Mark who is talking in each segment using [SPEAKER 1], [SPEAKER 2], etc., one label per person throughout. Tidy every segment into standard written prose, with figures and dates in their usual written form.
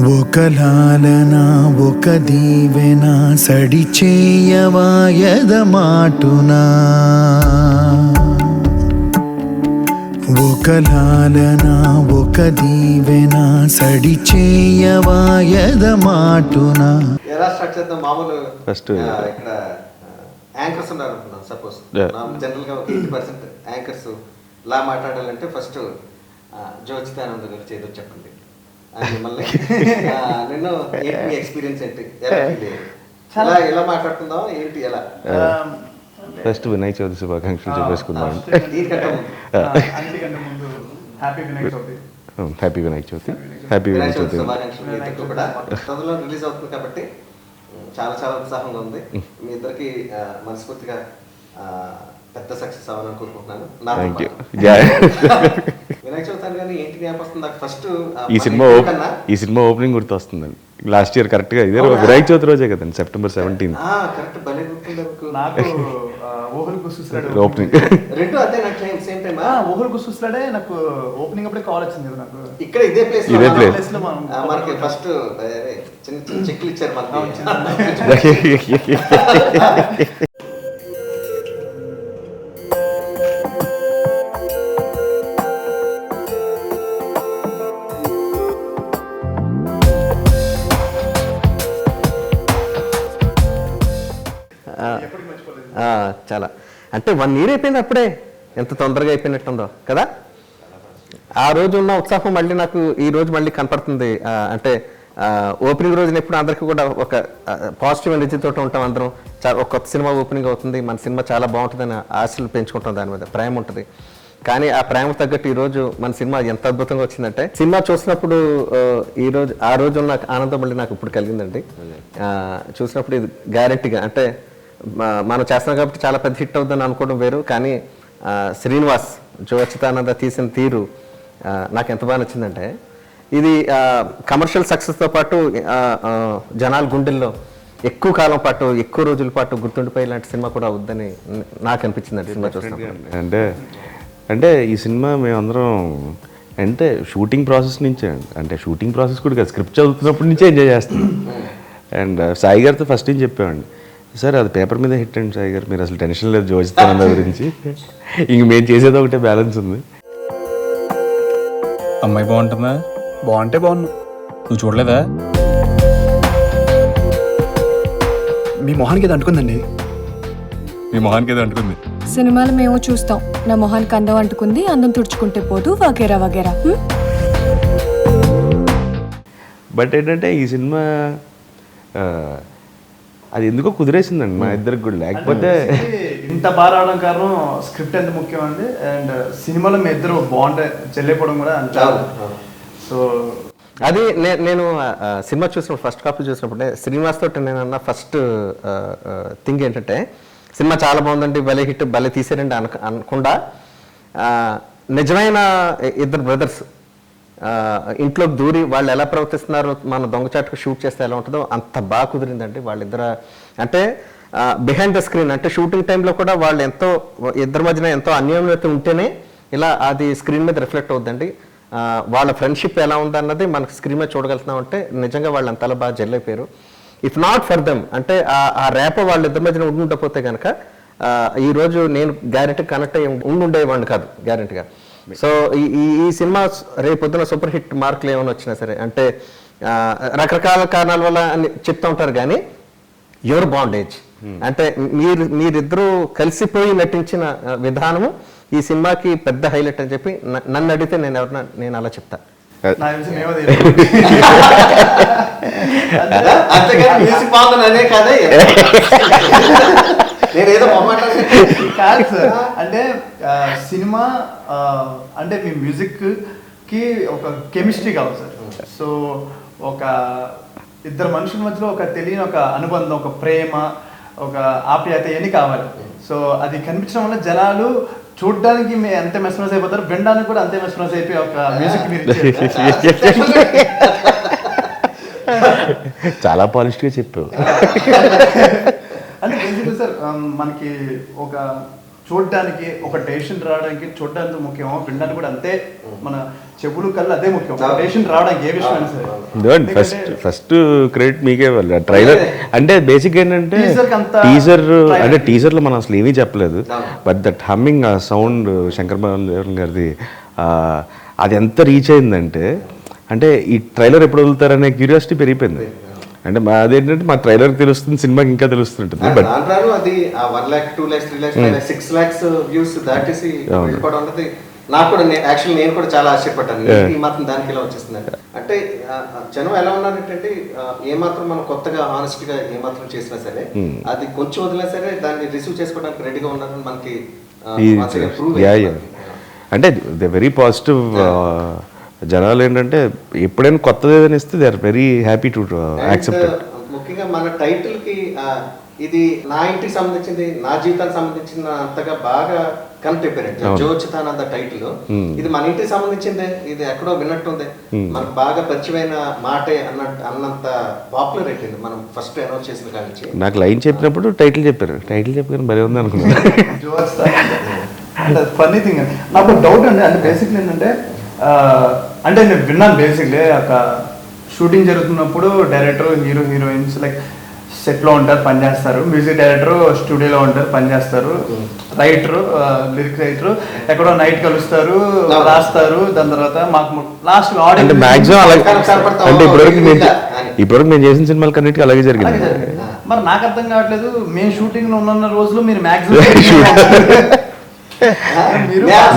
[SPEAKER 1] ఒక లాలన ఒక దీవెన సడి చేయవాయద మాటునా ఒక లాలన ఒక దీవెన సడి చేయవాయద మాటునా.
[SPEAKER 2] ఎలా స్టార్ట్ చేద్దాం? మామూలు
[SPEAKER 3] ఫస్ట్
[SPEAKER 2] ఇక్కడ యాంకర్స్ ఉన్నారు అనుకున్నాం. సపోజ్ జనరల్ గా 80% యాంకర్స్ లా మాట్లాడాలంటే ఫస్ట్ జోచితానంద గురించి ఏదో చెప్పండి అని మిమ్మల్ని నిన్ను ఏంటి మీ ఎక్స్పీరియన్స్ ఏంటి, ఎలా మాట్లాడుతుందాం ఏంటి, ఎలా
[SPEAKER 3] ఫస్ట్ వినాయక చవితి శుభాకాంక్షలు చెప్పేసుకుందాం.
[SPEAKER 4] Happy Vinayaka Chavithi.
[SPEAKER 3] Happy Vinayaka Chavithi. Happy Vinayaka Chavithi
[SPEAKER 2] శుభాకాంక్షలు. మీ ఇద్దరికి కూడా తొందరలో రిలీజ్ అవుతుంది కాబట్టి చాలా చాలా ఉత్సాహంగా ఉంది. మీ ఇద్దరికి మనస్ఫూర్తిగా పెద్ద సక్సెస్ అవ్వాలని కోరుకుంటున్నాను. వినాయక చవితి కానీ ఏంటి జ్ఞాపకం నాకు ఫస్ట్
[SPEAKER 3] ఈ సినిమా ఓపెనింగ్ గుర్తు వస్తుందండి. లాస్ట్ ఇయర్ కరెక్ట్ గా ఇదే వినాయక చవితి రోజే కదండి, September 17th.
[SPEAKER 2] కరెక్ట్, భలే గుర్తుంది
[SPEAKER 4] నాకు. ఓహుల్ గుర్తుస్తాడు
[SPEAKER 3] ఓపెనింగ్
[SPEAKER 2] రెండు అదే నాకు సేమ్ టైం.
[SPEAKER 4] ఓహుల్ గుర్తుస్తాడే నాకు ఓపెనింగ్ అప్పుడే కాల్ వచ్చింది కదా నాకు.
[SPEAKER 2] ఇక్కడ ఇదే ప్లేస్
[SPEAKER 4] లో
[SPEAKER 2] మనకి ఫస్ట్ చిన్న చిన్న చెక్లు ఇచ్చారు మనకి.
[SPEAKER 5] చాలా అంటే 1 year అయిపోయింది అప్పుడే, ఎంత తొందరగా అయిపోయినట్టుందో కదా. ఆ రోజు ఉన్న ఉత్సాహం మళ్ళీ నాకు ఈ రోజు మళ్ళీ కనపడుతుంది. అంటే ఓపెనింగ్ రోజున ఎప్పుడు అందరికీ కూడా ఒక పాజిటివ్ ఎనర్జీతో ఉంటాం అందరం. ఒక కొత్త సినిమా ఓపెనింగ్ అవుతుంది, మన సినిమా చాలా బాగుంటుందని ఆశలు పెంచుకుంటాం, దాని మీద ప్రేమ ఉంటుంది. కానీ ఆ ప్రేమ తగ్గట్టు ఈరోజు మన సినిమా ఎంత అద్భుతంగా వచ్చిందంటే, సినిమా చూసినప్పుడు ఆ రోజు ఉన్న ఆనందం మళ్ళీ నాకు ఇప్పుడు కలిగిందండి. చూసినప్పుడు ఇది గ్యారెంటీగా అంటే మనం చేస్తున్నాం కాబట్టి చాలా పెద్ద హిట్ అవుతుందని అనుకోవడం వేరు, కానీ శ్రీనివాస్ జోచితానంద తీసిన తీరు నాకు ఎంత బాగా నచ్చిందంటే, ఇది కమర్షియల్ సక్సెస్తో పాటు జనాల గుండెల్లో ఎక్కువ కాలం పాటు ఎక్కువ రోజుల పాటు గుర్తుండిపోయే ఇలాంటి సినిమా కూడా అవుద్దని నాకు అనిపించిందండి సినిమా చూసినప్పుడు.
[SPEAKER 3] అంటే ఈ సినిమా మేమందరం అంటే షూటింగ్ ప్రాసెస్ నుంచే, అంటే షూటింగ్ ప్రాసెస్ కూడా కాదు, స్క్రిప్ట్ చదువుతున్నప్పటి నుంచే ఎంజాయ్ చేస్తున్నాం. అండ్ సాయి గారితో ఫస్ట్ ఏం చెప్పామండి, సార్ అది పేపర్ మీద హిట్ అండి సాయి గారు, మీరు అసలు టెన్షన్ లేదు జోచితానంద గురించి, ఇంక మేము చేసేది ఒకటే బ్యాలెన్స్ ఉంది.
[SPEAKER 6] అమ్మాయి బాగుంటుందా? బాగుంటే బాగున్నా, నువ్వు చూడలేదా?
[SPEAKER 7] మీ మొహానికి అది అంటుకుందండి.
[SPEAKER 6] మీ మొహానికి ఏదో అంటుకుంది.
[SPEAKER 8] సినిమాలు మేము చూస్తాం, నా మొహానికి అందం అంటుకుంది, అందం తుడుచుకుంటే పోదు, వగేరా వగేరా.
[SPEAKER 3] బట్ ఏంటంటే ఈ సినిమా అది ఎందుకో కుదిరేసిందండి మా ఇద్దరికి కూడా, లేకపోతే
[SPEAKER 4] ఇంత బాగా రావడం కారణం స్క్రిప్ట్ ఎంత ముఖ్యం అండి. అండ్ సినిమాలో మీ ఇద్దరు బాగుంటే చెల్లిపోవడం కూడా అంత. సో
[SPEAKER 5] అది నేను సినిమా చూసినప్పుడు ఫస్ట్ కాపీ చూసినప్పుడే శ్రీనివాస్ తోటి నేను అన్న ఫస్ట్ థింగ్ ఏంటంటే, సినిమా చాలా బాగుందండి, భలే హిట్, భలే తీసారండి అనకుండా నిజమైన ఇద్దరు బ్రదర్స్ ఇంట్లోకి దూరి వాళ్ళు ఎలా ప్రవర్తిస్తున్నారు, మన దొంగచాటుకు షూట్ చేస్తే ఎలా ఉంటుందో అంత బాగా కుదిరిందండి. వాళ్ళిద్దరు అంటే బిహైండ్ ద స్క్రీన్ అంటే షూటింగ్ టైంలో కూడా వాళ్ళు ఎంతో ఇద్దరి మధ్యన ఎంతో అన్యోన్యత ఉంటేనే ఇలా అది స్క్రీన్ మీద రిఫ్లెక్ట్ అవుతుందండి. వాళ్ళ ఫ్రెండ్షిప్ ఎలా ఉందన్నది మనకు స్క్రీన్ మీద చూడగలుగుతున్నాం అంటే నిజంగా వాళ్ళు అంతలా బాగా జెల్ అయిపోయారు. ఇఫ్ నాట్ ఫర్ దెమ్ అంటే ఆ రేప వాళ్ళిద్దరి మధ్యన ఉండుండకపోతే కనుక ఈరోజు నేను గ్యారెంటీ కనెక్ట్ అయ్యి ఉండుండేవాడిని కాదు గ్యారెంటీగా. సో ఈ సినిమా రేపొద్దున సూపర్ హిట్ మార్కులు ఏమైనా వచ్చినా సరే అంటే రకరకాల కారణాల వల్ల అని చెప్తూ ఉంటారు, కానీ యువర్ బాండేజ్ అంటే మీరిద్దరూ కలిసిపోయి నటించిన విధానము ఈ సినిమాకి పెద్ద హైలైట్ అని చెప్పి నన్ను అడిగితే నేను అలా చెప్తా.
[SPEAKER 4] కాదు సార్, అంటే సినిమా అంటే మీ మ్యూజిక్ కి ఒక కెమిస్ట్రీ కావాలి సార్. సో ఒక ఇద్దరు మనుషుల మధ్యలో ఒక తెలియని ఒక అనుబంధం, ఒక ప్రేమ, ఒక ఆప్యాయత ఇవన్నీ కావాలి. సో అది కనిపించడం వల్ల జనాలు చూడడానికి అంతే మెస్మరైజ్ అయిపోతారు, వినడానికి కూడా అంతే మెస్మరైజ్ అయిపోయి ఒక మ్యూజిక్ మీరు
[SPEAKER 3] చాలా పాలిష్గా చెప్పావు.
[SPEAKER 4] అంటే బేసిక్గా సార్ మనకి ఒక చూడడానికి ఒక డెసిషన్ రావడానికి చూడడానికి ముఖ్యం, వినడానికి కూడా అంతే మన చెవులు కళ్ళు అదే ముఖ్యం పేషెంట్ రావడానికి ఏ విషయం అయినా సరే.
[SPEAKER 3] ఫస్ట్ క్రెడిట్ మీకే ఇవ్వాలి. ట్రైలర్ అంటే బేసిక్ ఏంటంటే
[SPEAKER 4] Teaser కి అంత
[SPEAKER 3] టీజర్
[SPEAKER 4] trailer.
[SPEAKER 3] అంటే టీజర్లో మనం అసలు ఏమీ చెప్పలేదు. బట్ దట్ హమ్మింగ్ ఆ సౌండ్ శంకర్ మహాదేవన్ గారిది అది ఎంత రీచ్ అయిందంటే అంటే ఈ ట్రైలర్ ఎప్పుడు వదులుతారనే క్యూరియాసిటీ పెరిగిపోయింది. అంటే అదేంటంటే మా ట్రైలర్ తెలుస్తుంది, సినిమాకి ఇంకా తెలుస్తుంటుంది. బట్
[SPEAKER 2] రాను అది 1 lakh 2 lakhs 3 lakhs 5 lakhs 6 lakhs views దాటేసి వెళ్ళిపోవడం అన్నది నాకు కూడా యాక్చువల్లీ నేను కూడా చాలా ఆశ్చర్యపడ్డాను. ఈ మాత్రం దానికి ఇలా వచ్చేస్తుంది అంటే జనం ఎలా ఉన్నారంటే ఏమాత్రం మనం కొత్తగా హానెస్ట్గా ఏమాత్రం చేసినా సరే అది కొంచెం వదిలినా సరే దాన్ని రిసీవ్ చేసుకోవడానికి రెడీగా ఉన్నారని మనకి ప్రూవ్
[SPEAKER 3] అంటే దే వెరీ పాజిటివ్. జనాలు ఏంటంటే ఎప్పుడైనా కొత్తది ఏదైనా ఇస్తే they are very happy to accept.
[SPEAKER 2] ముఖ్యంగా మన టైటిల్ కి ఇది నా ఇంటికి సంబంధించింది, నా జీవితానికి సంబంధించిన అంతగా బాగా కనెక్ట్ అయిపోయినట్టు జోచితానంద టైటిల్. ఇది మన ఇంటికి సంబంధించిందే, ఇది ఎక్కడో విన్నట్టుంది, మనకు బాగా పరిచయమైన మాటే అన్నంత పాపులర్ అయిపోయింది మనం ఫస్ట్ అనౌన్స్ చేసిన కానీ.
[SPEAKER 3] నాకు లైన్ చెప్పినప్పుడు టైటిల్ చెప్పారు, టైటిల్ చెప్పాను భలే ఉంది అనుకున్నాను.
[SPEAKER 4] ఫన్నీ థింగ్ నాకు డౌట్ అండి. అంటే బేసిక్లీ ఏంటంటే అంటే నేను విన్నాను బేసిక్లీ ఒక షూటింగ్ జరుగుతున్నప్పుడు డైరెక్టర్ హీరో హీరోయిన్స్ లైక్ సెట్లో ఉంటారు పని చేస్తారు, మ్యూజిక్ డైరెక్టర్ స్టూడియోలో ఉంటారు పని చేస్తారు, రైటర్ లిరిక్ రైటర్ ఎక్కడో నైట్ కలుస్తారు రాస్తారు, దాని తర్వాత మాకు లాస్ట్
[SPEAKER 3] అంటే మాక్సిమం అలాగే. అంటే ఇప్పటివరకు నేను చేసిన సినిమాలు కన్నిటికీ అలాగే జరిగింది.
[SPEAKER 4] మరి నాకు అర్థం కావట్లేదు, మేము షూటింగ్ లో ఉన్న రోజులు మీరు మాక్సిమం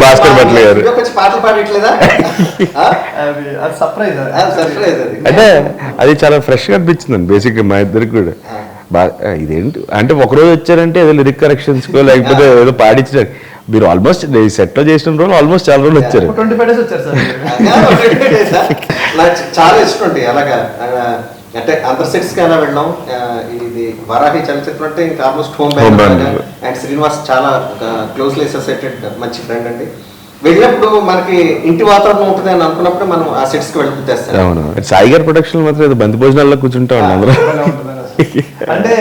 [SPEAKER 3] భాస్కర్ భట్ల గారు
[SPEAKER 2] కొంచెం పాటలు పాడట్లేదా?
[SPEAKER 4] అది సర్ప్రైజ్
[SPEAKER 2] సర్ప్రైజ్ అది.
[SPEAKER 3] అంటే అది చాలా ఫ్రెష్గా అనిపించింది బేసిక్గా మా ఇద్దరికి కూడా. ఇదేంటి అంటే ఒకరోజు వచ్చారంటే ఏదో లిరిక్ కరెక్షన్స్కో లేకపోతే ఏదో పాడించడానికి. మీరు ఆల్మోస్ట్ సెట్లో చేసిన రోజులు ఆల్మోస్ట్ చాలా రోజులు వచ్చారు.
[SPEAKER 4] 25 days వచ్చారు సార్.
[SPEAKER 2] నాకు చాలా ఇష్టం అండి అలాగా. అంటే అంతర్ సెట్స్ కి అలా వెళ్ళాం. ఇది వరాహి చలచిత్రం అంటే ఇంకా almost home band and Srinivas చాలా క్లోజ్లీ అసోసియేటెడ్ మంచి ఫ్రెండ్ అండి. వెళ్ళినప్పుడు మనకి ఇంటి వాతావరణం ఉంటుంది అని అనుకున్నప్పుడు మనం ఆ సెట్స్ కి వెళ్ళిపోతేస్తాం.
[SPEAKER 3] అవును, సాయి గారి ప్రొడక్షన్ మాత్రం ఏదో బంతి భోజనాల్లో కూర్చుంటాం అందరూ.
[SPEAKER 4] అంటే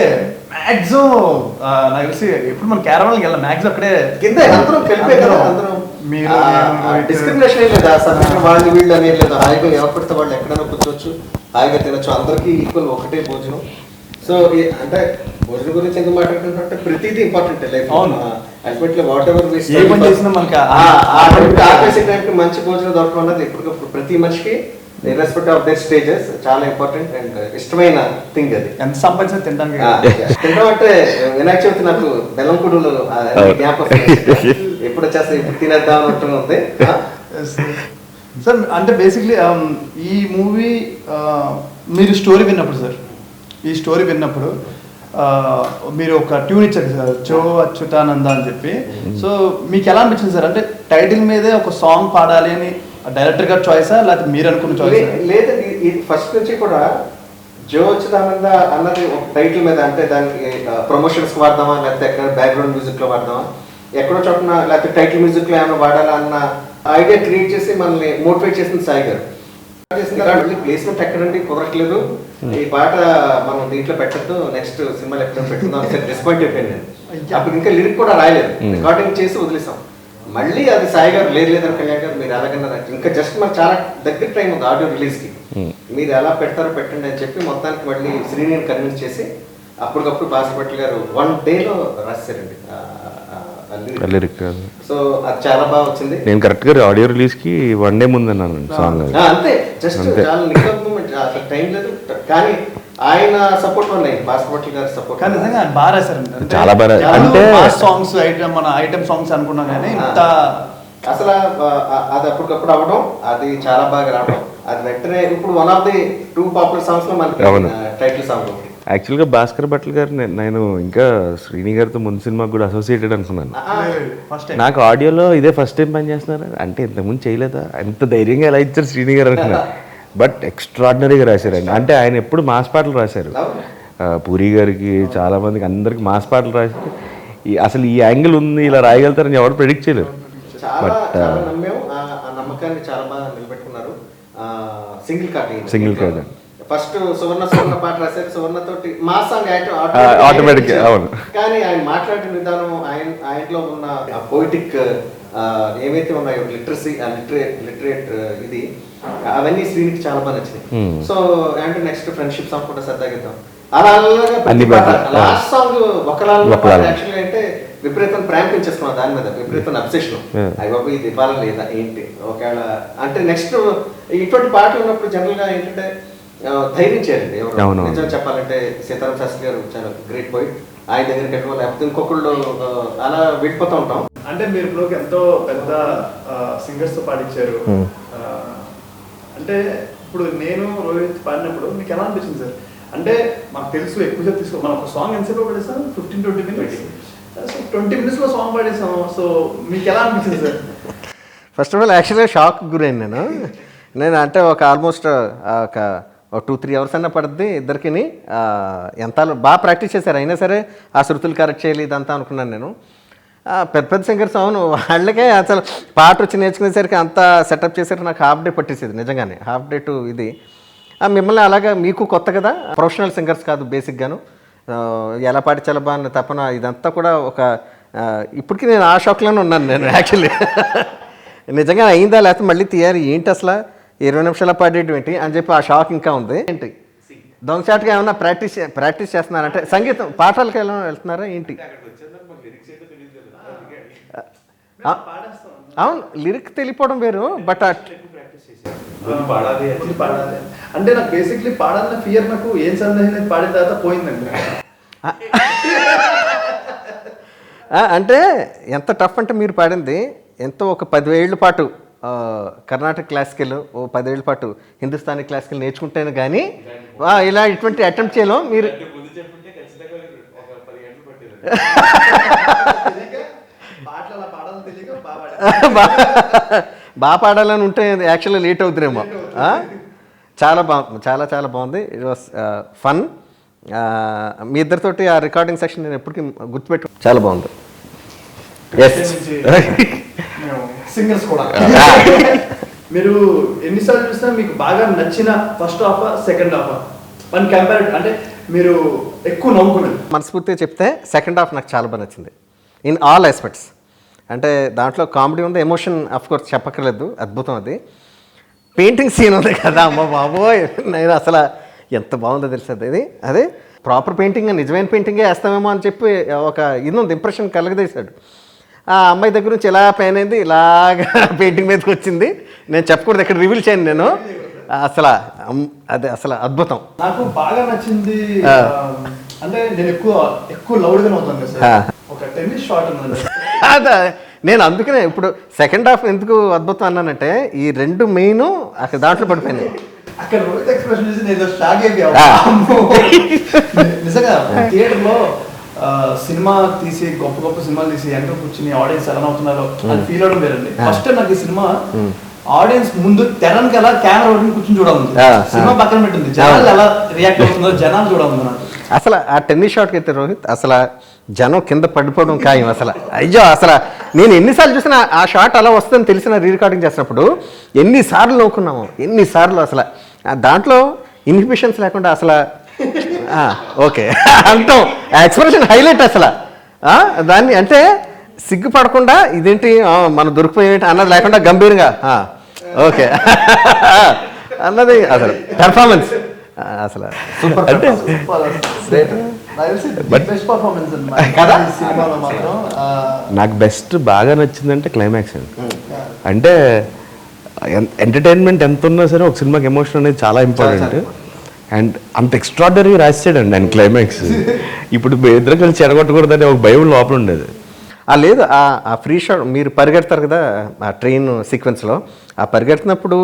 [SPEAKER 4] మ్యాక్సిమం నాకు తెలిసి ఇప్పుడు మన క్యారవాన్కి వెళ్ళాం మ్యాక్సిమం అక్కడే
[SPEAKER 2] కింద అందరం కలిపే కదా, అందరం డిస్క్రిమినేషన్ ఏం లేదు అసలు. వాళ్ళు వీళ్ళు అనేది లేదు, హాయిగా ఎవరు పడితే వాళ్ళు ఎక్కడైనా కూర్చోవచ్చు, హాయిగా తినొచ్చు, అందరికీ ఈక్వల్ ఒకటే భోజనం. సో అంటే భోజనం గురించి ఎందుకు మాట్లాడుకుంటే ప్రతిదీ important life. Ultimately whatever ఆపేసే టైంకి మంచి భోజనం దొరకడం అన్నది ఎప్పటికప్పుడు ప్రతి మనిషికి ఇర్రెస్పెక్టివ్ ఆఫ్ దర్ స్టేజెస్ చాలా ఇంపార్టెంట్ అండ్ ఇష్టమైన థింగ్ అది.
[SPEAKER 4] ఎంత సంపాదించిన తినడానికి
[SPEAKER 2] తినడం అంటే వినాయక చవితి నాకు బెల్లం కుడులు జ్ఞాపకం ఎప్పుడు వచ్చేస్తే ఇప్పుడు తినేద్దాం ఉంటుంది
[SPEAKER 4] సార్. అంటే బేసిక్లీ ఈ మూవీ మీరు స్టోరీ విన్నప్పుడు సార్, ఈ స్టోరీ విన్నప్పుడు మీరు ఒక ట్యూన్ ఇచ్చారు సార్, చో అచ్యుతానంద అని చెప్పి. సో మీకు ఎలా అనిపించింది సార్? అంటే టైటిల్ మీదే ఒక సాంగ్ పాడాలి అని డైరెక్టర్ గారి చాయిసా లేకపోతే మీరు అనుకున్న చాయిస్?
[SPEAKER 2] లేదండి, ఇది ఫస్ట్ నుంచి కూడా జో అచ్యుతానంద అన్నది ఒక టైటిల్ మీద, అంటే దానికి ప్రమోషన్స్ వాడదామా లేకపోతే ఎక్కడ బ్యాక్గ్రౌండ్ మ్యూజిక్ లో వాడదామా, ఎక్కడో చోటన లేకపోతే టైటిల్ మ్యూజిక్ లో ఏమైనా వాడాలా అన్న ఐడియా క్రియేట్ చేసి మనల్ని మోటివేట్ చేసింది సాయి గారు. ప్లేస్మెంట్ ఎక్కడండి కుదరట్లేదు, ఈ పాట మనం దీంట్లో పెట్టద్దు, నెక్స్ట్ సినిమాలో ఎక్కడ పెట్టుకుందాం డిస్పాయింట్ అయిపోయింది. అప్పుడు ఇంకా లిరిక్ కూడా రాయలేదు, రికార్డింగ్ చేసి వదిలేసాం. మళ్ళీ అది సాయి గారు లేదని కళ్యాణ్ గారు మీరు ఎలాగన్నారు, ఇంకా జస్ట్ మనకు చాలా దగ్గర టైం ఉంది ఆడియో రిలీజ్ కి, మీరు ఎలా పెడతారో పెట్టండి అని చెప్పి మొత్తానికి మళ్ళీ శ్రీనిని కన్విన్స్ చేసి అప్పటికప్పుడు భాస్కర్ భట్ల గారు 1 day రాశారండి
[SPEAKER 3] లిరిక్.
[SPEAKER 2] సో అది చాలా బాగా వచ్చింది.
[SPEAKER 3] నేను కరెక్ట్ గా ఆడియో రిలీజ్ కి 1 day ముందు అన్నాను సాంగ్.
[SPEAKER 2] అంతే, జస్ట్ చాలా నికల్ మూమెంట్, అసలు టైం లేదు. కానీ ఆయన సపోర్ట్ వల్ల భాస్కర్ భట్ల గారి సపోర్ట్
[SPEAKER 4] కానీ నిజంగా బాగా రాశారండి,
[SPEAKER 3] చాలా బాగా. అంటే
[SPEAKER 4] సాంగ్స్ మన ఐటమ్ సాంగ్స్ అనుకున్నాం కానీ ఇంత
[SPEAKER 2] అసలు అది అప్పటికప్పుడు అవ్వడం, అది చాలా బాగా రావడం, అది వెంటనే ఇప్పుడు 1 of the 2 పాపులర్ సాంగ్స్ లో మనకి టైటిల్ సాంగ్.
[SPEAKER 3] యాక్చువల్గా భాస్కర్ భట్ల గారు నేను ఇంకా శ్రీని గారితో ముందు సినిమాకి కూడా అసోసియేటెడ్ అనుకున్నాను. నాకు ఆడియోలో ఇదే ఫస్ట్ టైం పని చేస్తున్నారు అంటే ఇంతకుముందు చేయలేదా, అంత ధైర్యంగా ఎలా ఇచ్చారు శ్రీని గారు అనుకున్నాను. బట్ ఎక్స్ట్రాడినరీగా రాశారండి. అంటే ఆయన ఎప్పుడు మాస్ పాటలు రాశారు, పూరి గారికి చాలా మందికి అందరికి మాస్ పాటలు రాశారు. అసలు ఈ యాంగిల్ ఉంది ఇలా రాయగలుగుతారని ఎవరు ప్రెడిక్ట్ చేయలేరు. బట్
[SPEAKER 2] నమ్మకాన్ని చాలా బాగా నిలబెట్టుకున్నారు.
[SPEAKER 3] సింగిల్ కార్డ్
[SPEAKER 2] ఫస్ట్ సువర్ణ పాట రాశారు, సువర్ణ తోటి మా సాంగ్
[SPEAKER 3] ఆటోమేటిక్. అవును,
[SPEAKER 2] కానీ ఆయన మాట్లాడిన విధానం, ఆయనలో ఉన్న పోయిటిక్ ఏవైతే ఉన్నాయో లిటరసీ లిటరేట్ ఇది అవన్నీ శ్రీనికి చాలా బాగా నచ్చినాయి. సో అంటే నెక్స్ట్ ఫ్రెండ్షిప్ సాంగ్ కూడా సరదాగిద్దాం అలా
[SPEAKER 3] అన్ని
[SPEAKER 2] లాస్ట్ సాంగ్ ఒకలాగా యాక్చువల్గా అంటే విపరీతం ప్రేమ పెంచేసుకున్నాం దాని మీద, విపరీతం అబ్సెషన్. అయ్యి బాబు ఇది ఇవ్వాలా లేదా ఏంటి ఒకవేళ అంటే నెక్స్ట్ ఇటువంటి పాటలు ఉన్నప్పుడు జనరల్ గా ఏంటంటే ధైర్యం చేయాలండి. ఎవరు నిజం చెప్పాలంటే సీతారాం శాస్త్రి గారు చాలా గ్రేట్ పోయిట్, ఆయన దగ్గరికి వెళ్ళడం లేకపోతే ఇంకొకళ్ళు అలా వెళ్ళిపోతూ ఉంటాం.
[SPEAKER 4] అంటే మీరు ఇప్పుడు ఎంతో పెద్ద సింగర్స్ తో పాడించారు, అంటే ఇప్పుడు నేను రోహిత్ పాడినప్పుడు మీకు ఎలా అనిపించింది సార్? అంటే మాకు తెలుసు ఎక్కువసేపు తీసుకో, మనం ఒక సాంగ్ ఎంతసేపు పాడేసాం 15-20 minutes, 20 minutes లో సాంగ్ పాడేసాం. సో మీకు ఎలా అనిపించింది సార్?
[SPEAKER 5] ఫస్ట్ ఆఫ్ ఆల్ యాక్చువల్గా షాక్ గురైన నేను అంటే ఒక ఆల్మోస్ట్ ఒక 2-3 hours అన్న పడుద్ది ఇద్దరికి. ఎంత బాగా ప్రాక్టీస్ చేశారు, అయినా సరే ఆ శృతులు కరెక్ట్ చేయాలి ఇదంతా అనుకున్నాను నేను. పెద్ద పెద్ద సింగర్స్ అవును వాళ్ళకే అసలు పాట వచ్చి నేర్చుకునేసరికి అంతా సెటప్ చేసరికి నాకు హాఫ్ డే పట్టేసేది నిజంగానే, హాఫ్ డే టు ఇది. మిమ్మల్ని అలాగా మీకు కొత్త కదా, ప్రొఫెషనల్ సింగర్స్ కాదు బేసిక్గాను, ఎలా పాటించాలి బా అన్న తపన ఇదంతా కూడా ఒక ఇప్పటికీ నేను ఆ షాక్లోనే ఉన్నాను నేను యాక్చువల్లీ. నిజంగా అయిందా లేకపోతే మళ్ళీ తీయాలి ఏంటి అసలు 20 నిమిషాల పాడేటి ఏంటి అని చెప్పి ఆ షాక్ ఇంకా ఉంది. ఏంటి దొంగచాటుగా ఏమన్నా ప్రాక్టీస్ చేస్తున్నారంటే సంగీతం పాటలకి ఏమైనా వెళ్తున్నారా ఏంటి? అవును లిరిక్ తెలియపోవడం వేరు, బట్
[SPEAKER 4] అంటే నాకు బేసిక్లీ పాడాలన్న ఫియర్ నాకు ఏం సందేహం పాడిన తర్వాత పోయిందండి.
[SPEAKER 5] అంటే ఎంత టఫ్ అంటే మీరు పాడింది ఎంతో ఒక 10 ఏళ్ల పాటు కర్ణాటక క్లాసికల్, ఓ 10 ఏళ్ల పాటు హిందుస్థానీ క్లాసికల్ నేర్చుకుంటేనే కానీ ఇలా ఇటువంటి అటెంప్ట్ చేయలేం. మీరు బాగా పాడాలని ఉంటే యాక్చువల్లీ లేట్ అవుతుందేమో. చాలా బాగుంది, చాలా చాలా బాగుంది. It was fun. మీ ఇద్దరితోటి ఆ రికార్డింగ్ సెక్షన్ నేను ఎప్పటికీ గుర్తుపెట్టు, చాలా బాగుంది.
[SPEAKER 4] సింగర్స్ కూడా మీరు ఎన్నిసార్లు చూసినా మీకు బాగా నచ్చిన first half second half one compare అంటే మీరు ఎక్కువ నవ్వుకున్నారు?
[SPEAKER 5] మనస్ఫూర్తిగా చెప్తే సెకండ్ హాఫ్ నాకు చాలా బాగా నచ్చింది ఇన్ ఆల్ ఆస్పెక్ట్స్. అంటే దాంట్లో కామెడీ ఉంది, ఎమోషన్ కోర్స్ చెప్పక్కర్లేదు, అద్భుతం. అది పెయింటింగ్ సీన్ ఉంది కదా, అమ్మ బాబోయ్ నేను అసలు ఎంత బాగుందో తెలుసు అది. అదే ప్రాపర్ పెయింటింగ్, నిజమైన పెయింటింగే వేస్తామేమో అని చెప్పి ఒక ఇది ఉంది, ఇంప్రెషన్ కలగదీశాడు. ఆ అమ్మాయి దగ్గర నుంచి ఇలా పెయిన్ అయింది, ఇలాగా పెయింటింగ్ మీదకి వచ్చింది. నేను చెప్పకూడదు, ఇక్కడ రివీల్ చేయను నేను. అసలు అదే అసలు అద్భుతం.
[SPEAKER 4] నాకు బాగా నచ్చింది అంటే నేను ఎక్కువ లౌడ్గా అవుతాను కదా సార్, ఒక టెన్నిస్ షాట్ ఉంది
[SPEAKER 5] అదే నేను అందుకనే ఇప్పుడు సెకండ్ హాఫ్ ఎందుకు అద్భుతం అన్నానంటే ఈ రెండు మెయిన్ అక్కడ దాంట్లో పడిపోయినాయి.
[SPEAKER 4] అక్కడ రోహిత్ ఎక్స్ప్రెషన్ చూసి నేను షాక్ అయిపోయాను. నిజంగా థియేటర్లో సినిమా తీసి గొప్ప సినిమాలు తీసి ఎంటర్ కూర్చుని ఆడియన్స్ ఎలా అవుతున్నారో అని ఫీల్ అవడం వేరండి. ఫస్ట్ నాకు ఈ సినిమా ఆడియన్స్ ముందు తెరనికి ఎలా కెమెరా పట్టుకుని కూర్చొని చూడాలి, సినిమా పక్కన పెట్టింది జనాలు ఎలా రియాక్ట్ అవుతుందో జనాలు చూడాలి. నాకు
[SPEAKER 5] అసలు ఆ టెన్నిస్ షాట్కి అయితే రోహిత్ అసలు జనం కింద పడిపోవడం ఖాయం. అసలు అయ్యో అసలు నేను ఎన్నిసార్లు చూసినా ఆ షాట్ అలా వస్తుందని తెలిసిన రీ రికార్డింగ్ చేసినప్పుడు ఎన్నిసార్లు నవ్వుకున్నాము, ఎన్నిసార్లు అసలు దాంట్లో ఇన్హిబిషన్స్ లేకుండా అసలు ఓకే అంటాం ఎక్స్ప్రెషన్ హైలైట్ అసలు. దాన్ని అంటే సిగ్గుపడకుండా ఇదేంటి మనం దొరికిపోయేటి అన్నది లేకుండా గంభీరంగా ఓకే అన్నది అసలు పెర్ఫార్మెన్స్ అసలు సూపర్. అంటే నాకు బెస్ట్ బాగా నచ్చిందంటే క్లైమాక్స్ అండి. అంటే ఎంటర్టైన్మెంట్ ఎంత ఉన్నా సరే ఒక సినిమాకి ఎమోషన్ అనేది చాలా ఇంపార్టెంట్. అండ్ అంత ఎక్స్ట్రాడనరీ రాసాడండి ఆయన క్లైమాక్స్. ఇప్పుడు ఇద్దరు కలిసి చెడగొట్టకూడదని ఒక భయం లోపల ఉండేది. లేదు ఆ ఫ్రీ షాట్ మీరు పరిగెడతారు కదా ఆ ట్రైన్ సీక్వెన్స్లో, ఆ పరిగెడుతున్నప్పుడు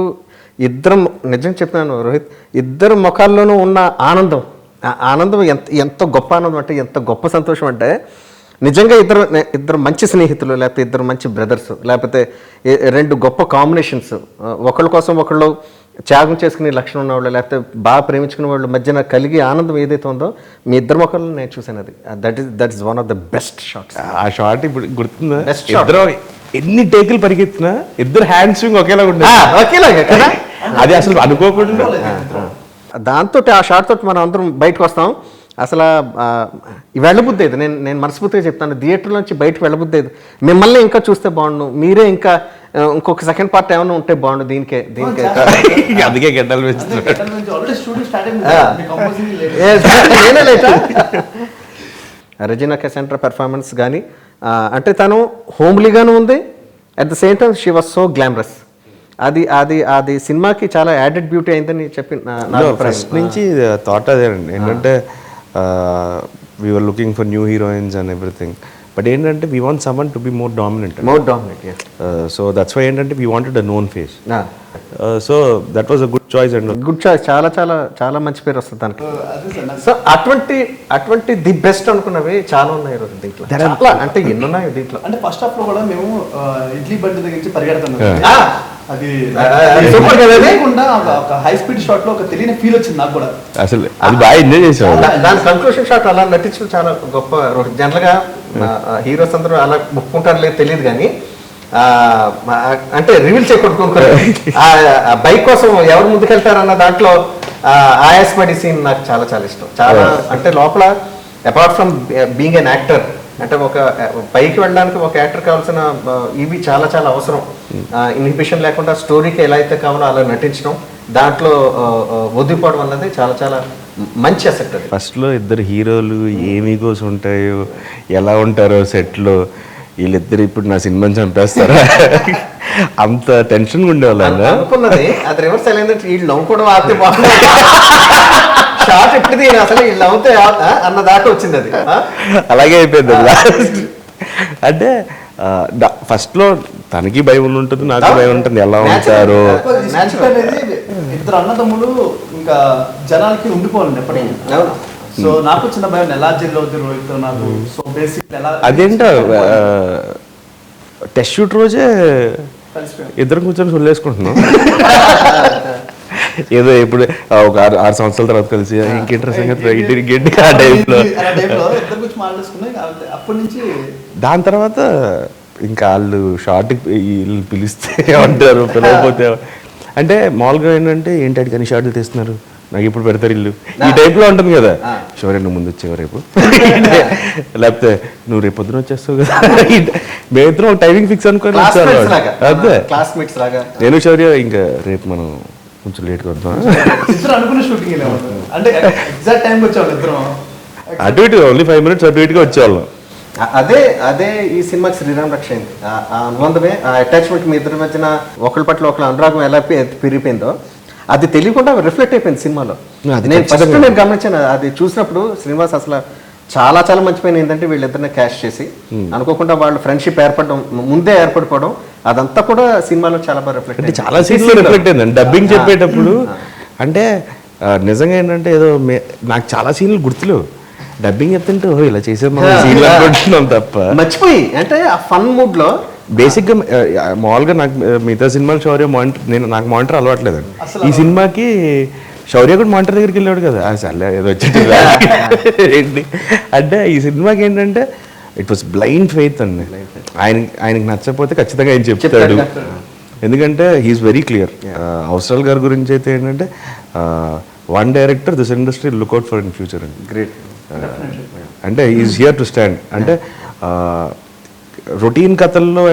[SPEAKER 5] ఇద్దరు నిజం చెప్తున్నాను రోహిత్, ఇద్దరు ముఖాల్లోనూ ఉన్న ఆనందం, ఆ ఆనందం ఎంత గొప్ప ఆనందం అంటే ఎంత గొప్ప సంతోషం అంటే నిజంగా ఇద్దరు మంచి స్నేహితులు, లేకపోతే ఇద్దరు మంచి బ్రదర్స్, లేకపోతే రెండు గొప్ప కాంబినేషన్స్, ఒకళ్ళ కోసం ఒకళ్ళు త్యాగం చేసుకునే లక్షణం ఉన్నవాళ్ళు, లేకపోతే బాగా ప్రేమించుకునే వాళ్ళు మధ్యన కలిగి ఆనందం ఏదైతే ఉందో మీ ఇద్దరు మొక్కలు నేను చూసాను. అది that is one of the best shots. ఆ షాట్ ఇప్పుడు గుర్తుందా? ఇద్దరు ఎన్ని టేకులు పరిగెత్తినా ఇద్దరు హ్యాండ్ స్వింగ్ ఒకేలాగా ఉండేది కదా, అది అసలు అనుకోకుండా. దాంతో ఆ షాట్ తోటి మనం అందరం బయటకు వస్తాం. అసలు వెళ్ళబుద్ధి లేదు. నేను మనస్ఫూర్తిగా చెప్తాను, థియేటర్ నుంచి బయటకు వెళ్ళబుద్ధి లేదు. మిమ్మల్ని ఇంకా చూస్తే బాగుండు, మీరే ఇంకా ఇంకొక సెకండ్ పార్ట్ ఏమైనా ఉంటే బాగుండు దీనికే.
[SPEAKER 3] అందుకే గెడ్డలు పెంచుతున్నాడు.
[SPEAKER 4] ఆల్రెడీ షూటింగ్ స్టార్ట్
[SPEAKER 5] నేనే లేటా? రెజినా కెసెండ్రా పెర్ఫార్మెన్స్ కానీ అంటే తను హోమ్లీగాను ఉంది, at the same time she was so glamorous. అది సినిమాకి చాలా యాడెడ్ బ్యూటీ అయిందని చెప్పి
[SPEAKER 3] ఫస్ట్ నుంచి థాట్ అదేనండి. ఏంటంటే we are looking for new heroines and everything. But ఏంటంటే we want someone to be more dominant. So that's why ఏంటంటే we wanted a known face. So that was a good choice and
[SPEAKER 5] good choice. చాలా చాలా చాలా మంచి పేరు వస్తుంది దానికి. So అటువంటి ది బెస్ట్ అనుకున్నవి చాలా ఉన్నాయి ఈరోజు దీంట్లో. చాలా అంటే ఎన్ని ఉన్నాయి దీంట్లో.
[SPEAKER 4] అంటే ఫస్ట్ హాఫ్ లో కూడా మేము ఇడ్లీ బండి దగ్గర నుంచి పరిగెడుతున్నాం. అది
[SPEAKER 5] సూపర్ కదా.
[SPEAKER 4] లేకుండా ఒక హై స్పీడ్ షాట్ లో ఒక తెలియని ఫీల్ వచ్చింది నాకు కూడా.
[SPEAKER 3] అసలు అది బాగా ఎంజాయ్ చేసాం.
[SPEAKER 5] దాని కంక్లూషన్ షాట్ అలా నటించడం చాలా గొప్ప. జనరల్ గా హీరోస్ అందరూ అలా ముక్కుంటారు లేదు తెలియదు కానీ అంటే రివీల్ చేయకూడదు. బైక్ కోసం ఎవరు ముందుకెళ్తారన్న దాంట్లో ఆయాసపడి సీన్ నాకు చాలా చాలా ఇష్టం. చాలా అంటే లోపల apart from being an actor అంటే ఒక పైకి వెళ్ళడానికి ఒక యాక్టర్ కావాల్సిన ఇవి చాలా చాలా అవసరం. ఇన్హిబిషన్ లేకుండా స్టోరీకి ఎలా అయితే కావాలో అలా నటించడం, దాంట్లో ఒదిగిపోవడం అన్నది చాలా చాలా మంచి అసెట్. అది
[SPEAKER 3] ఫస్ట్లో ఇద్దరు హీరోలు ఏమి ఈగోస్ ఉంటాయో, ఎలా ఉంటారో సెట్లో, వీళ్ళిద్దరు ఇప్పుడు నా సినిమాని చంపేస్తారా అంత టెన్షన్గా ఉండేవాళ్ళు
[SPEAKER 5] అనుకున్నది. అది రివర్స్ అయిందంటే వీళ్ళు నవ్వుకోవడం ఆపితే బాగుంది. షార్ట్ ఎప్పుడు అసలు వీళ్ళు నవ్వుతే అన్న దాకా వచ్చింది. అది
[SPEAKER 3] అలాగే అయిపోయింది. అంటే ఫస్ట్లో తనకి భయం ఉంటుంది, నాకు భయం ఉంటుంది, ఎలా ఉంటారు.
[SPEAKER 4] ఇద్దరు అన్నదమ్ములు ఇంకా జనాలకి ఉండిపోవాలండి ఎప్పటికీ. సో నాకు చిన్న భయం ఎలా జైల్లో రోహిత్ నాకు. సో బేసిక్
[SPEAKER 3] అదేంటో టెస్ట్ షూట్ రోజే ఇద్దరం కూర్చొని సొల్లేసుకుంటున్నాం. ఏదో ఇప్పుడు ఒక 6 సంవత్సరాల తర్వాత కలిసి ఇంకేంటి సంగతి ఆ టైంలో.
[SPEAKER 4] అప్పటి నుంచి
[SPEAKER 3] దాని తర్వాత ఇంకా వాళ్ళు షార్ట్ వీళ్ళు పిలిస్తే ఉంటారు, పిలవకపోతే అంటే మామూలుగా ఏంటంటే ఏంటి అడిగి కానీ షార్ట్లు తీస్తున్నారు, నాకు ఇప్పుడు పెడతారు ఇల్లు, ఈ టైప్లో ఉంటుంది కదా. షోరే నువ్వు ముందు వచ్చేవా రేపు, లేకపోతే నువ్వు రేపు పొద్దున వచ్చేస్తావు కదా. మేమిద్దరం ఒక టైమింగ్ ఫిక్స్ అనుకొని అదే
[SPEAKER 5] క్లాస్మేట్స్ లాగా.
[SPEAKER 3] నేను శౌర్య ఇంకా రేపు మనం కొంచెం లేట్గా వద్దాం
[SPEAKER 4] అనుకున్న షూటింగ్ అంటే ఎగ్జాక్ట్ టైంకి వచ్చేవాళ్ళు ఇద్దరం.
[SPEAKER 3] అటు ఇటు ఓన్లీ 5 minutes అటు ఇటుగా వచ్చేవాళ్ళం.
[SPEAKER 5] అదే ఈ సినిమాకి శ్రీరామ్ రక్ష అయింది. ఆ అనుబంధమే, ఆ అటాచ్మెంట్ మీ ఇద్దరి మధ్యన ఒకరి పట్ల ఒకరి అనురాగం ఎలా పెరిగిపోయిందో అది తెలియకుండా రిఫ్లెక్ట్ అయిపోయింది సినిమాలో. నేను గమనించాను అది చూసినప్పుడు. శ్రీనివాస్ అసలు చాలా చాలా మంచి పని ఏంటంటే వీళ్ళిద్దరిని క్యాష్ చేసి అనుకోకుండా వాళ్ళు ఫ్రెండ్షిప్ ఏర్పడడం, ముందే ఏర్పడిపోవడం, అదంతా కూడా సినిమాలో చాలా బాగా రిఫ్లెక్ట్
[SPEAKER 3] అంటే చాలా సీన్లో రిఫ్లెక్ట్ అయిందండి. డబ్బింగ్ చెప్పేటప్పుడు అంటే నిజంగా ఏంటంటే ఏదో నాకు చాలా సీన్లు గుర్తులేవు. డబ్బింగ్ చెప్తుంటే ఓ ఇలా చేసే సీన్లు అనుకుంటున్నాం తప్ప
[SPEAKER 5] మర్చిపోయి అంటే ఆ ఫన్ మూడ్ లో.
[SPEAKER 3] బేసిక్గా మామూలుగా నాకు మిగతా సినిమాలు శౌర్య నాకు మానిటర్ అలవాట్లేదండి. ఈ సినిమాకి శౌర్య కూడా మానిటర్ దగ్గరికి వెళ్ళాడు కదా, సర్లే ఏదో వచ్చేది ఏంటి అంటే. ఈ సినిమాకి ఏంటంటే ఇట్ వాస్ బ్లైండ్ ఫెయిత్ అండి. ఆయనకి నచ్చకపోతే ఖచ్చితంగా ఆయన చెప్తాడు. ఎందుకంటే హీఈస్ వెరీ క్లియర్. అవసరాల్ గారి గురించి అయితే ఏంటంటే one director this industry look out for in future అండి.
[SPEAKER 5] గ్రేట్.
[SPEAKER 3] అంటే ఈజ్ హియర్ టు స్టాండ్. అంటే రొటీన్ కథల్లో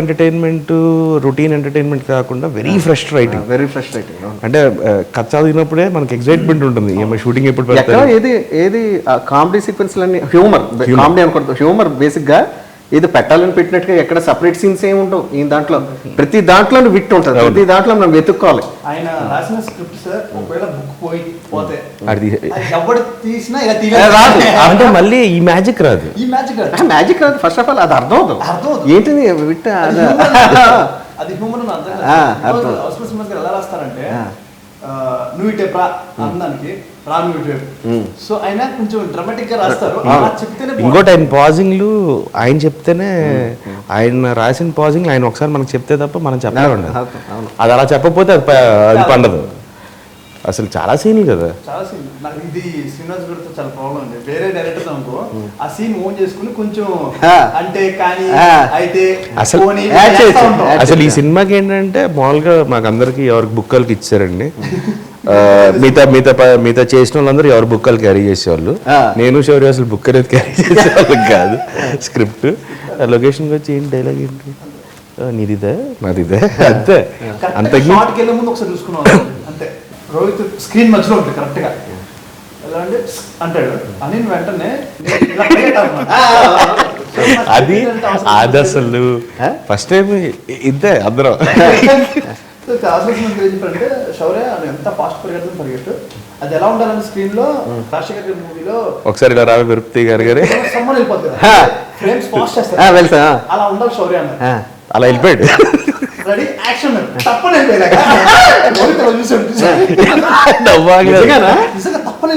[SPEAKER 3] రొటీన్ ఎంటర్టైన్మెంట్ కాకుండా వెరీ ఫ్రెష్ రైటింగ్. అంటే కథ చదివినప్పుడే మనకి ఎక్సైట్మెంట్ ఉంటుంది, ఏమో షూటింగ్ ఎప్పుడు పెడతారు.
[SPEAKER 5] ఏది కామెడీ సీక్వెన్స్ హ్యూమర్ కామెడీ అనుకుంటుంది. హ్యూమర్ బేసిక్ గా ఇది పెట్టాలని పెట్టినట్టుగా ఎక్కడ సపరేట్ సీన్స్ ఏమి ఉండవు. ఈ దాంట్లో ప్రతి దాంట్లో విట్ ఉంటుంది, ప్రతి దాంట్లో మనం వెతుక్కోవాలి.
[SPEAKER 4] ఆయన రాసిన స్క్రిప్ట్ సార్ ఒకవేళ బుక్ పోతే
[SPEAKER 3] అంటే మళ్ళీ ఈ మ్యాజిక్ రాదు.
[SPEAKER 5] మ్యాజిక్ రాదు. ఫస్ట్ ఆఫ్ ఆల్ అది అర్థం అవుతుంది ఏంటిది విట్
[SPEAKER 4] అది హ్యూమన్ ఎలా రాస్తారంటే నువ్వు ఇటే ప్రా అందానికి రా నువ్వు ఇటే. సో ఆయన కొంచెం డ్రామాటిక్ గా రాస్తారు.
[SPEAKER 3] ఇంకోటి ఆయన పాజింగ్లు ఆయన చెప్తేనే, ఆయన రాసిన పాజింగ్ ఆయన ఒకసారి మనకు చెప్తే తప్ప మనం చెప్పలేమండి. అది అలా చెప్పకపోతే అది పండదు. అసలు చాలా సీన్లు కదా,
[SPEAKER 4] చాలా సీన్. నాకు ఇది శ్రీనివాస్ గారితో చాలా ప్రాబ్లం ఉంది. వేరే డైరెక్టర్ అనుకో ఆ సీన్ ఓన్ చేసుకుని కొంచెం అంటే కానీ అయితే
[SPEAKER 3] అసలు ఈ సినిమాకి ఏంటంటే మామూలుగా మాకు అందరికి ఎవరికి బుక్కలకి ఇచ్చారండి. మిగతా చేసిన వాళ్ళందరూ ఎవరు బుక్కలు క్యారీ చేసేవాళ్ళు. నేను శౌర్య అసలు బుక్ అనేది క్యారీ చేసేవాళ్ళం కాదు. స్క్రిప్ట్ లొకేషన్కి వచ్చి ఏంటి డైలాగ్ ఏంటి నీదిదే నాదిదే అంతే. అంతకి
[SPEAKER 4] షార్ట్కి వెళ్ళే ముందు ఒకసారి చూసుకున్నాం అంతే. రోహిత్ స్క్రీన్ మధ్యలో ఉంటుంది కరెక్ట్గా ఎలా అంటే అంటాడు అని వెంటనే ఇలా play అన్నమాట.
[SPEAKER 3] అది అసలు ఫస్ట్ టైం ఇంతే అందరం.
[SPEAKER 4] అంటే శౌర్య ఎంత ఫాస్ట్ పరిగెట్టు అది ఎలా ఉండాలంటే స్క్రీన్ లో రాజశేఖర్ గారి మూవీలో
[SPEAKER 3] ఒకసారి ఇలా రావి పెరుపుతాయి గారు
[SPEAKER 4] సమ్మర్ వెళ్ళిపోతుంది ఫ్రేమ్స్ ఫాస్ట్
[SPEAKER 5] వెళ్తా.
[SPEAKER 4] చేస్తారు అలా ఉండాలి శౌర్య అన్నారు.
[SPEAKER 3] అలా వెళ్ళిపోయాడు.
[SPEAKER 4] రెడీ యాక్షన్ తప్పని తప్పని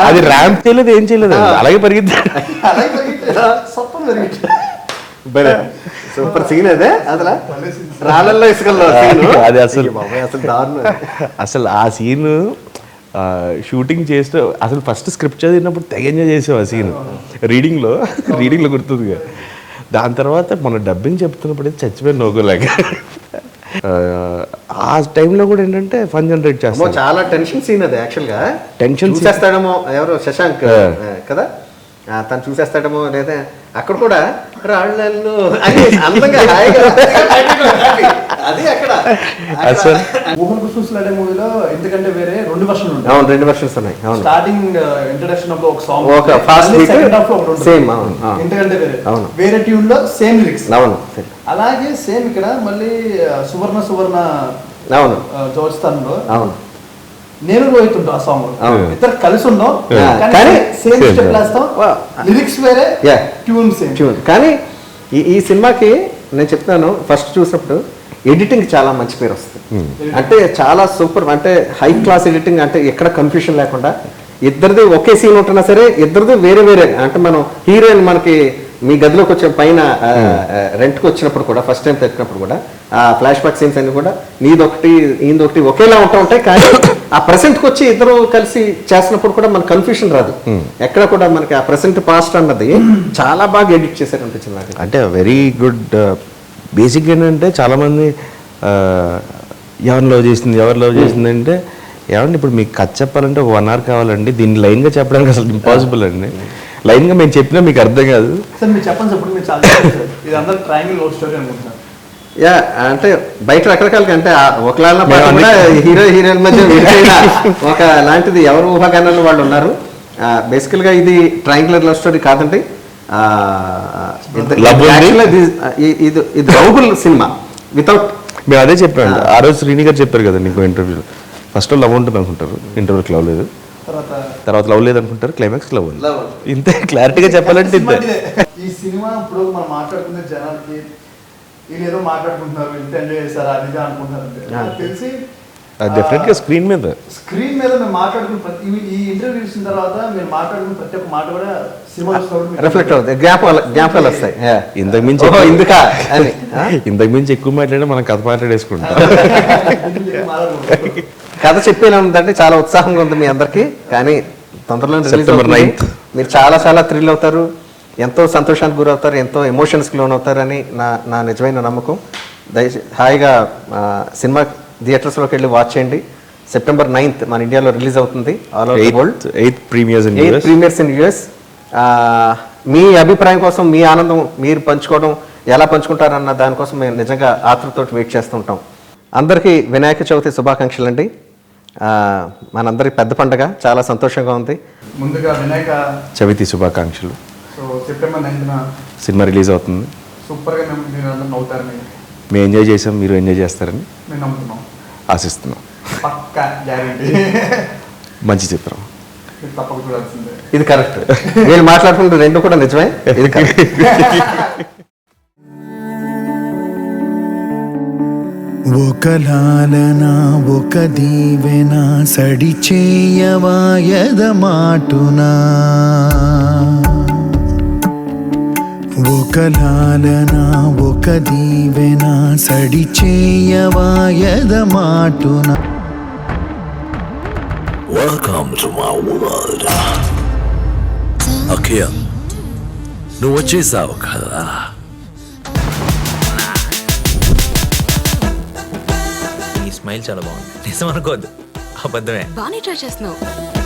[SPEAKER 3] అది ర్యాంప్ చేయలేదు ఏం చేయలేదు అలాగే పరిగెత్తాడు.
[SPEAKER 5] సూపర్ సీన్ అదే అసలు రాళ్ళల్లో ఇసుకల్లో
[SPEAKER 3] అది అసలు
[SPEAKER 5] అసలు దారుణం.
[SPEAKER 3] అసలు ఆ సీన్ షూటింగ్ చేస్తూ అసలు ఫస్ట్ స్క్రిప్ట్ చదివినప్పుడు తెగ ఎంజాయ్ చేసావు ఆ సీన్. రీడింగ్లో గుర్తుంది. దాని తర్వాత మన డబ్బింగ్ చెప్తున్నప్పుడు చచ్చిపోయి నోగోలేక ఆ టైంలో కూడా ఏంటంటే ఫన్ జనరేట్ చేస్తాం.
[SPEAKER 5] చాలా టెన్షన్ సీన్ అది యాక్చువల్గా.
[SPEAKER 3] టెన్షన్
[SPEAKER 5] చూసేస్తాడేమో ఎవరు శశాంక్ కదా తను చూసేస్తాడేమో లేదా అక్కడ కూడా రాళ్ళల్లో అందంగా అది అక్కడ
[SPEAKER 3] అసలు
[SPEAKER 4] మోహన్ కృష్ణ మూవీలో ఎందుకంటే వేరే 2 వర్షన్లు ఉంటాయి.
[SPEAKER 5] అవును 2 వర్షన్స్ ఉన్నాయి. అవును
[SPEAKER 4] స్టార్టింగ్ ఇంట్రడక్షన్ అప్పుడు ఒక సాంగ్
[SPEAKER 5] ఒక ఫాస్ట్
[SPEAKER 4] సెకండ్ హాఫ్ లో ఒకటి ఉంటుంది.
[SPEAKER 5] సేమ్ అవును
[SPEAKER 4] ఎందుకంటే వేరే
[SPEAKER 5] అవును
[SPEAKER 4] వేరే ట్యూన్ లో సేమ్ లిరిక్స్.
[SPEAKER 5] అవును
[SPEAKER 4] అలాగే సేమ్ ఇక్కడ మళ్ళీ సువర్ణ
[SPEAKER 5] అవును
[SPEAKER 4] జోస్తాను
[SPEAKER 5] అవును
[SPEAKER 4] నేను రోహిత్ ఉంటాం ఆ సాంగ్ ఇద్దరు కలిసి ఉన్నాం కానీ సేమ్ స్టెప్ వేస్తాం లిరిక్స్ వేరే ట్యూన్ సేమ్
[SPEAKER 5] ట్యూన్. కానీ ఈ సినిమాకి నేను చెప్తాను ఫస్ట్ చూసినప్పుడు ఎడిటింగ్ చాలా మంచి పేరు వస్తుంది. అంటే చాలా సూపర్ అంటే హై క్లాస్ ఎడిటింగ్ అంటే ఎక్కడ కన్ఫ్యూషన్ లేకుండా ఇద్దరిది ఒకే సీన్ ఉంటున్నా సరే ఇద్దరిది వేరే వేరే అంటే మనం హీరోయిన్ మనకి మీ గదిలోకి వచ్చే పైన రెంట్కి వచ్చినప్పుడు కూడా ఫస్ట్ టైం తెచ్చినప్పుడు కూడా ఆ ఫ్లాష్ బ్యాక్ సీన్స్ అన్ని కూడా నీదొకటి ఈయనదొకటి ఒకేలా ఉంటాయి. కానీ ఆ ప్రెసెంట్కి వచ్చి ఇద్దరు కలిసి చేసినప్పుడు కూడా మనకు కన్ఫ్యూషన్ రాదు. ఎక్కడ కూడా మనకి ఆ ప్రెసెంట్ పాస్ట్ అన్నది చాలా బాగా ఎడిట్ చేశారు అనిపించింది నాకు.
[SPEAKER 3] అంటే వెరీ గుడ్. బేసిక్ ఏంటంటే చాలామంది ఎవరు లవ్ చేసింది అంటే ఏమంటే ఇప్పుడు మీకు కథ చెప్పాలంటే 1 hour కావాలండి. దీన్ని లైన్గా చెప్పడానికి అసలు ఇంపాసిబుల్ అండి. లైన్గా మేము చెప్పినా మీకు అర్థం కాదు.
[SPEAKER 4] సార్ మీరు చెప్పండి సార్. మీరు చాలా ఇది అందరూ ట్రయాంగిల్ లవ్ స్టోరీ అనుకుంటున్నారు.
[SPEAKER 5] యా అంటే బయట రకరకాలుగా అంటే ఒకలాగా హీరో హీరోయిన్ మధ్య విడిపోయిన ఒక లాంటిది ఎవరు ఊహాగానాలు వాళ్ళు ఉన్నారు. బేసికల్గా ఇది ట్రయాంగులర్ లవ్ స్టోరీ కాదండి. ఇది రాహుల్ సినిమా వితౌట్.
[SPEAKER 3] మేము అదే చెప్పాను ఆ రోజు శ్రీని గారు చెప్పారు కదా నీకు ఇంటర్వ్యూలో. ఫస్ట్ లవ్ ఉంటుంది అనుకుంటారు, ఇంటర్వ్యూకి లవ్ లేదు, తర్వాత లవ్ లేదు అనుకుంటారు, క్లైమాక్స్ లవ్ ఉంది. ఇంతే క్లారిటీగా చెప్పాలంటే ఇంతే.
[SPEAKER 4] ఈ సినిమా ఇప్పుడు మనం మాట్లాడుకునే జనాలకి వీళ్ళు ఏదో మాట్లాడుకుంటున్నారు ఇంత ఎంజాయ్ చేశారు అది అనుకుంటున్నారు తెలిసి
[SPEAKER 3] డెఫినెట్గా స్క్రీన్ మీద
[SPEAKER 4] మేము మాట్లాడుకున్న ఈ ఇంటర్వ్యూ చూసిన తర్వాత మీరు మాట్లాడుకున్న ప్రతి ఒక్క మాట కూడా సినిమా
[SPEAKER 5] రిఫ్లెక్ట్ అవుతుంది, జ్ఞాపకాలు వస్తాయి.
[SPEAKER 3] ఇంతకు మించి ఎక్కువ మాట్లాడినా మనం కథ మాట్లాడేసుకుంటాం.
[SPEAKER 5] కథ చెప్పేలా ఉందంటే చాలా ఉత్సాహంగా ఉంది మీ అందరికి. కానీ తొందరలో September 9th మీరు చాలా థ్రిల్ అవుతారు, ఎంతో సంతోషానికి గురవుతారు, ఎంతో ఎమోషన్స్కి లోన్ అవుతారని నా నిజమైన నమ్మకం. దయచేసి హాయిగా సినిమా థియేటర్స్లోకి వెళ్ళి వాచ్ చేయండి. September 9th మన ఇండియాలో రిలీజ్ అవుతుంది. All over the world
[SPEAKER 3] 8 premieres
[SPEAKER 5] in US. మీ అభిప్రాయం కోసం మీ ఆనందం మీరు పంచుకోవడం ఎలా పంచుకుంటారన్న దానికోసం మేము నిజంగా ఆతృతోటి వెయిట్ చేస్తుంటాం. అందరికీ వినాయక చవితి శుభాకాంక్షలు అండి. మనందరికి పెద్ద పండగ, చాలా సంతోషంగా ఉంది.
[SPEAKER 4] ముందుగా వినాయక
[SPEAKER 3] చవితి శుభాకాంక్షలు.
[SPEAKER 4] So September 9th
[SPEAKER 3] cinema release అవుతుంది.
[SPEAKER 4] సూపర్గా మీరు అందరూ నవ్వుతారని
[SPEAKER 3] మేము ఎంజాయ్ చేసాం, మీరు ఎంజాయ్ చేస్తారని
[SPEAKER 4] మేము నమ్ముతున్నాం,
[SPEAKER 3] ఆశిస్తున్నాం.
[SPEAKER 4] పక్కా గ్యారెంటీ.
[SPEAKER 3] మంచి చిత్రం,
[SPEAKER 4] తప్పక చూడాల్సిందే.
[SPEAKER 5] ఇది కరెక్ట్. వీళ్ళు మాట్లాడుకుంటే రెండు కూడా నిజమే. ఇది కరెక్ట్.
[SPEAKER 1] ఒక లాలన ఒక దీవెన సడి చేయవాయద మాటునా, ఒక లాలన ఒక దీవెన సడి చేయవాయద మాటునా.
[SPEAKER 9] Welcome to my world. Akhil, నువ్వు వచ్చేసావు కదా.
[SPEAKER 10] ఈ స్మైల్ చాలా బాగుంది, నిజం అనుకోవద్దు. అబద్ధమే.
[SPEAKER 8] బాగానే ట్రై చేస్తున్నావు.